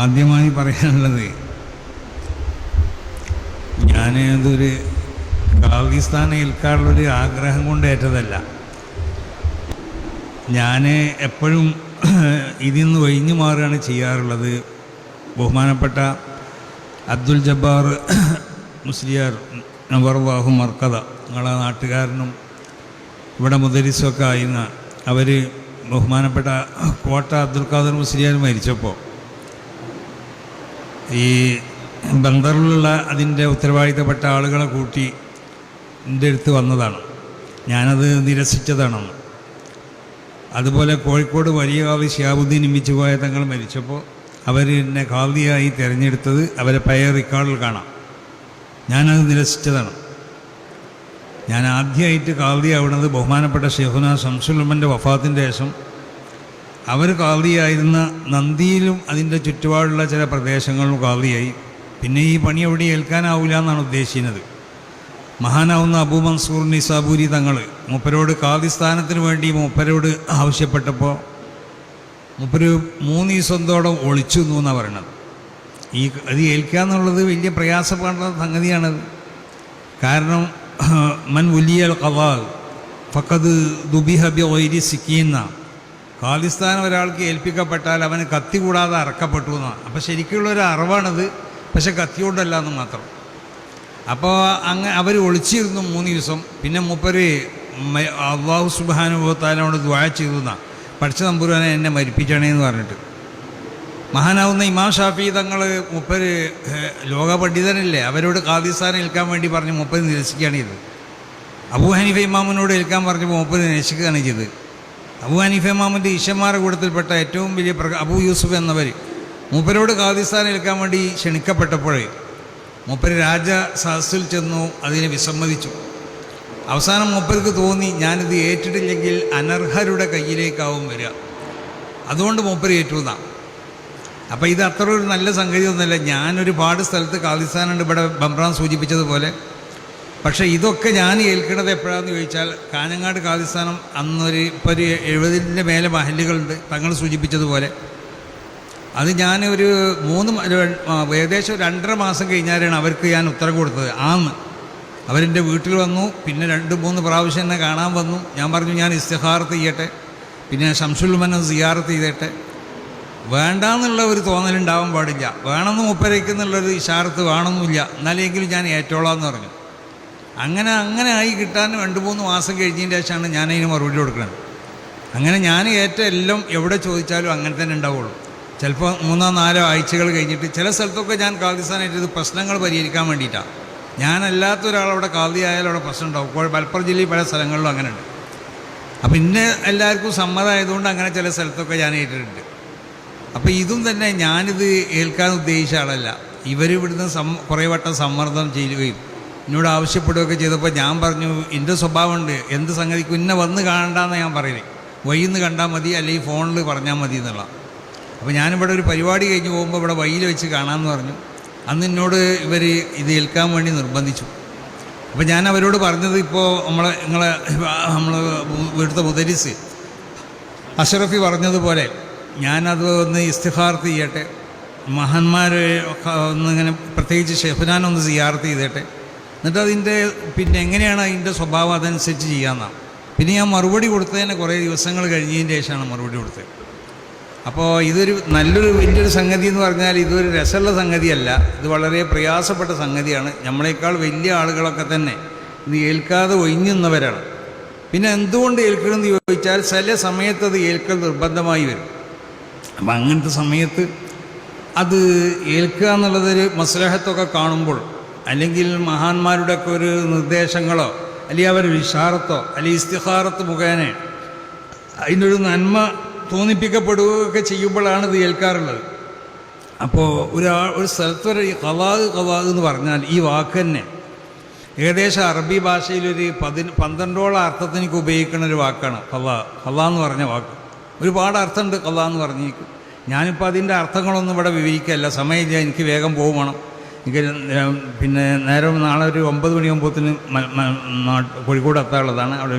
ആദ്യമായി പറയാനുള്ളത്, ഞാനതൊരു ഖാദിസ്ഥാനം ഏൽക്കാനുള്ളൊരു ആഗ്രഹം കൊണ്ട് ഏറ്റതല്ല. ഞാൻ എപ്പോഴും ഇതിൽ നിന്ന് ഒഴിഞ്ഞു മാറുകയാണ് ചെയ്യാറുള്ളത്. ബഹുമാനപ്പെട്ട അബ്ദുൽ ജബ്ബാർ മുസ്ലിയാർ നവറുല്ലാഹു മർക്കദ, നിങ്ങളെ നാട്ടുകാരനും ഇവിടെ മുദരിസൊക്കെ ആയിരുന്ന അവർ, ബഹുമാനപ്പെട്ട കോട്ട അബ്ദുൽ ഖാദർ മുസ്ലിയാർ മരിച്ചപ്പോൾ ഈ ബന്ദറിലുള്ള അതിൻ്റെ ഉത്തരവാദിത്തപ്പെട്ട ആളുകളെ കൂട്ടി എൻ്റെ അടുത്ത് വന്നതാണ്. ഞാനത് നിരസിച്ചതാണെന്ന്. അതുപോലെ കോഴിക്കോട് വലിയ ഖാദി ശിഹാബുദ്ദീൻ ഇമ്മിച്ചുപോയ തങ്ങൾ മരിച്ചപ്പോൾ അവർ എന്നെ ഖാദിയായി തിരഞ്ഞെടുത്തത് അവരെ പഴയ റെക്കോർഡിൽ കാണാം. ഞാനത് നിരസിച്ചതാണ്. ഞാൻ ആദ്യമായിട്ട് ഖാദിയാവുന്നത് ബഹുമാനപ്പെട്ട ഷെയ്ഖുന ശംസുൽ ഉലമയുടെ വഫാത്തിൻ്റെ ശേഷം അവർ ഖാദിയായിരുന്ന നന്ദിയിലും അതിൻ്റെ ചുറ്റുപാടുള്ള ചില പ്രദേശങ്ങളിലും ഖാദിയായി. പിന്നെ ഈ പണി എവിടെ ഏൽക്കാനാവില്ല എന്നാണ് ഉദ്ദേശിക്കുന്നത്. മഹാനാവുന്ന അബൂ മൻസൂർ നിസാബൂരി തങ്ങൾ മൂപ്പരോട് ഖാദി സ്ഥാനത്തിന് വേണ്ടി മൂപ്പരോട് ആവശ്യപ്പെട്ടപ്പോൾ മൂപ്പര് 3 ദിവസത്തോളം ഒളിച്ചു എന്നാണ് പറയണത്. അത് ഏൽക്കുക എന്നുള്ളത് വലിയ പ്രയാസപ്പെടുന്ന സംഗതിയാണത്. കാരണം മൻ വലിയ ഖദാ ഫഖദ് ദുബിഹ ബിഗൈരി സിക്കീന, ഖാദിസ്ഥാനം ഒരാൾക്ക് ഏൽപ്പിക്കപ്പെട്ടാൽ അവന് കത്തി കൂടാതെ അറക്കപ്പെട്ടു എന്നാണ്. അപ്പോൾ ശരിക്കുള്ളൊരു അറിവാണത്, പക്ഷെ കത്തിയോണ്ടല്ല എന്ന് മാത്രം. അപ്പോൾ അവർ ഒളിച്ചിരുന്നു 3 ദിവസം. പിന്നെ മൂപ്പര് അല്ലാഹു സുബ്ഹാനഹു വ തആലയോട് ദുആ ചെയ്തു എന്നാണ്, പഠിച്ച തമ്പുരാനെ എന്നെ മരിപ്പിക്കണേന്ന് പറഞ്ഞിട്ട്. മഹാനാവുന്ന ഇമാം ഷാഫി തങ്ങൾ മൂപ്പര് ലോക പണ്ഡിതനല്ലേ, അവരോട് ഖാദിസ്ഥാനം ഏൽക്കാൻ വേണ്ടി പറഞ്ഞ് മൂപ്പര് നിരസിക്കുകയാണ് ചെയ്തത്. അബൂ ഹനീഫ ഇമാമിനോട് ഏൽക്കാൻ പറഞ്ഞപ്പോൾ മൂപ്പര് നിരസിക്കുകയാണ് ചെയ്തത്. അബൂ ഹനീഫ ഇമാമിൻ്റെ ഈശന്മാരുടെ കൂട്ടത്തിൽപ്പെട്ട ഏറ്റവും വലിയ അബൂ യൂസുഫ് എന്നവർ മൂപ്പരോട് ഖാദിസ്ഥാനം ഏൽക്കാൻ വേണ്ടി ക്ഷണിക്കപ്പെട്ടപ്പോഴേ മൂപ്പര് രാജ സദസ്സിൽ ചെന്നു, അതിനെ വിസമ്മതിച്ചു. അവസാനം മൂപ്പർക്ക് തോന്നി ഞാനിത് ഏറ്റിട്ടില്ലെങ്കിൽ അനർഹരുടെ കയ്യിലേക്കാവും വരിക, അതുകൊണ്ട് മൂപ്പര് ഏറ്റുന്നാ. അപ്പോൾ ഇത് അത്ര ഒരു നല്ല സംഗതി ഒന്നുമല്ല. ഞാനൊരുപാട് സ്ഥലത്ത് ഖാദിസ്ഥാനുണ്ട്, ഇവിടെ ബംബ്രാൻ സൂചിപ്പിച്ചതുപോലെ. പക്ഷേ ഇതൊക്കെ ഞാൻ ഏൽക്കുന്നത് എപ്പോഴാണെന്ന് ചോദിച്ചാൽ, കാഞ്ഞങ്ങാട് ഖാദിസ്ഥാനം ഇപ്പോൾ ഒരു 70ൻ്റെ മേലെ മഹല്ലുകളുണ്ട് തങ്ങൾ സൂചിപ്പിച്ചതുപോലെ. അത് ഞാൻ ഏകദേശം 2.5 മാസം കഴിഞ്ഞാലാണ് അവർക്ക് ഞാൻ ഉത്തരം കൊടുത്തത്. അവരെൻ്റെ വീട്ടിൽ വന്നു. പിന്നെ 2-3 പ്രാവശ്യം എന്നെ കാണാൻ വന്നു. ഞാൻ പറഞ്ഞു ഞാൻ ഇസ്തിഖാറത്ത് ചെയ്യട്ടെ, പിന്നെ ശംസുൽ ഉലമനെ സിയാറത്ത് ചെയ്തട്ടെ. വേണ്ടാന്നുള്ള ഒരു തോന്നലുണ്ടാവാൻ പാടില്ല, വേണമെന്ന് മൂപ്പരയ്ക്കുന്നുള്ളൊരു ഇഷാറത്ത് വേണമെന്നില്ല, എന്നാലെങ്കിലും ഞാൻ ഏറ്റോളാന്ന് പറഞ്ഞു. അങ്ങനെ ആയി കിട്ടാൻ 2-3 മാസം കഴിഞ്ഞതിൻ്റെ ശേഷമാണ് ഞാനതിന് മറുപടി കൊടുക്കുന്നത്. അങ്ങനെ ഞാൻ ഏറ്റ എല്ലാം എവിടെ ചോദിച്ചാലും അങ്ങനെ തന്നെ ഉണ്ടാവുള്ളൂ. ചിലപ്പോൾ 3-4 ആഴ്ചകൾ കഴിഞ്ഞിട്ട് ചില സ്ഥലത്തൊക്കെ ഞാൻ ഖാദിസ്ഥാനായിട്ട് പ്രശ്നങ്ങൾ പരിഹരിക്കാൻ വേണ്ടിയിട്ടാണ്. ഞാനല്ലാത്ത ഒരാളവിടെ ഖാദി ആയാലും അവിടെ പ്രശ്നം ഉണ്ടാവും. മലപ്പുറം ജില്ലയിൽ പല സ്ഥലങ്ങളിലും അങ്ങനെ ഉണ്ട്. അപ്പം ഇന്നെ എല്ലാവർക്കും സമ്മതമായതുകൊണ്ട് അങ്ങനെ ചില സ്ഥലത്തൊക്കെ ഞാൻ ഏറ്റിട്ടുണ്ട്. അപ്പോൾ ഇതും തന്നെ ഞാനിത് ഏൽക്കാൻ ഉദ്ദേശിച്ച ആളല്ല. ഇവരിവിടുന്ന് കുറേ വട്ടം സമ്മർദ്ദം ചെയ്യുകയും എന്നോട് ആവശ്യപ്പെടുകയൊക്കെ ചെയ്തപ്പോൾ ഞാൻ പറഞ്ഞു, എൻ്റെ സ്വഭാവമുണ്ട്, എന്ത് സംഗതിക്കും ഇന്നെ വന്ന് കാണണ്ടെന്ന് ഞാൻ പറയുന്നത്, വഴിന്ന് കണ്ടാൽ മതി, അല്ലെങ്കിൽ ഫോണിൽ പറഞ്ഞാൽ മതി എന്നുള്ള. അപ്പോൾ ഞാനിവിടെ ഒരു പരിപാടി കഴിഞ്ഞ് പോകുമ്പോൾ ഇവിടെ വഴിയിൽ വെച്ച് കാണാമെന്ന് പറഞ്ഞു. അന്ന് എന്നോട് ഇവർ ഇത് ഏൽക്കാൻ വേണ്ടി നിർബന്ധിച്ചു. അപ്പോൾ ഞാൻ അവരോട് പറഞ്ഞത്, ഇപ്പോൾ നമ്മൾ ഇവിടുത്തെ മുദരിസ് അഷ്റഫി പറഞ്ഞതുപോലെ ഞാനത് ഒന്ന് ഇസ്തിഖാറത്ത് ചെയ്യട്ടെ, മഹാന്മാരെ ഒന്നിങ്ങനെ പ്രത്യേകിച്ച് ഷെഫ്നാനൊന്ന് സിയാറത്ത് ചെയ്തട്ടെ, എന്നിട്ട് അതിൻ്റെ പിന്നെ എങ്ങനെയാണ് അതിൻ്റെ സ്വഭാവം അതനുസരിച്ച് ചെയ്യാമെന്നാണ്. പിന്നെ ഞാൻ മറുപടി കൊടുത്തതിന് കുറേ ദിവസങ്ങൾ കഴിഞ്ഞതിൻ്റെ ശേഷമാണ് മറുപടി കൊടുത്തത്. അപ്പോൾ ഇതൊരു വലിയൊരു സംഗതി എന്ന് പറഞ്ഞാൽ ഇതൊരു രസമുള്ള സംഗതിയല്ല, ഇത് വളരെ പ്രയാസപ്പെട്ട സംഗതിയാണ്. നമ്മളെക്കാൾ വലിയ ആളുകളൊക്കെ തന്നെ ഇത് ഏൽക്കാതെ ഒഴിഞ്ഞുന്നവരാണ്. പിന്നെ എന്തുകൊണ്ട് ഏൽക്കണമെന്ന് ചോദിച്ചാൽ ചില സമയത്ത് അത് ഏൽക്കൽ നിർബന്ധമായി വരും. അപ്പം അങ്ങനത്തെ സമയത്ത് അത് ഏൽക്കുക എന്നുള്ളതൊരു മസ്ലഹത്തൊക്കെ കാണുമ്പോൾ, അല്ലെങ്കിൽ മഹാന്മാരുടെയൊക്കെ ഒരു നിർദ്ദേശങ്ങളോ അല്ലെങ്കിൽ അവരൊരു ഇഷാറത്തോ അല്ലെങ്കിൽ ഇസ്തിഖാറത്ത് മുഖേന അതിനൊരു നന്മ തോന്നിപ്പിക്കപ്പെടുകയൊക്കെ ചെയ്യുമ്പോഴാണ് ഇത് ഏൽക്കാറുള്ളത്. അപ്പോൾ ഒരു സ്ഥലത്ത് വരെ ഈ ഖദാ എന്ന് പറഞ്ഞാൽ ഈ വാക്ക് തന്നെ ഏകദേശം അറബി ഭാഷയിലൊരു 12ഓളം അർത്ഥത്തിനൊക്കെ ഉപയോഗിക്കുന്ന ഒരു വാക്കാണ് ഖദാ എന്ന് പറഞ്ഞ വാക്ക്. ഒരുപാട് അർത്ഥമുണ്ട് ഖദാ എന്ന് പറഞ്ഞേക്കും. ഞാനിപ്പോൾ അതിൻ്റെ അർത്ഥങ്ങളൊന്നും ഇവിടെ വിവരിക്കുകയല്ല, സമയമില്ല, എനിക്ക് വേഗം പോകണം. എനിക്ക് പിന്നെ നാളെ ഒരു 9 മണിയാകുമ്പോഴത്തേന് കോഴിക്കോട് എത്താനുള്ളതാണ്. അവിടെ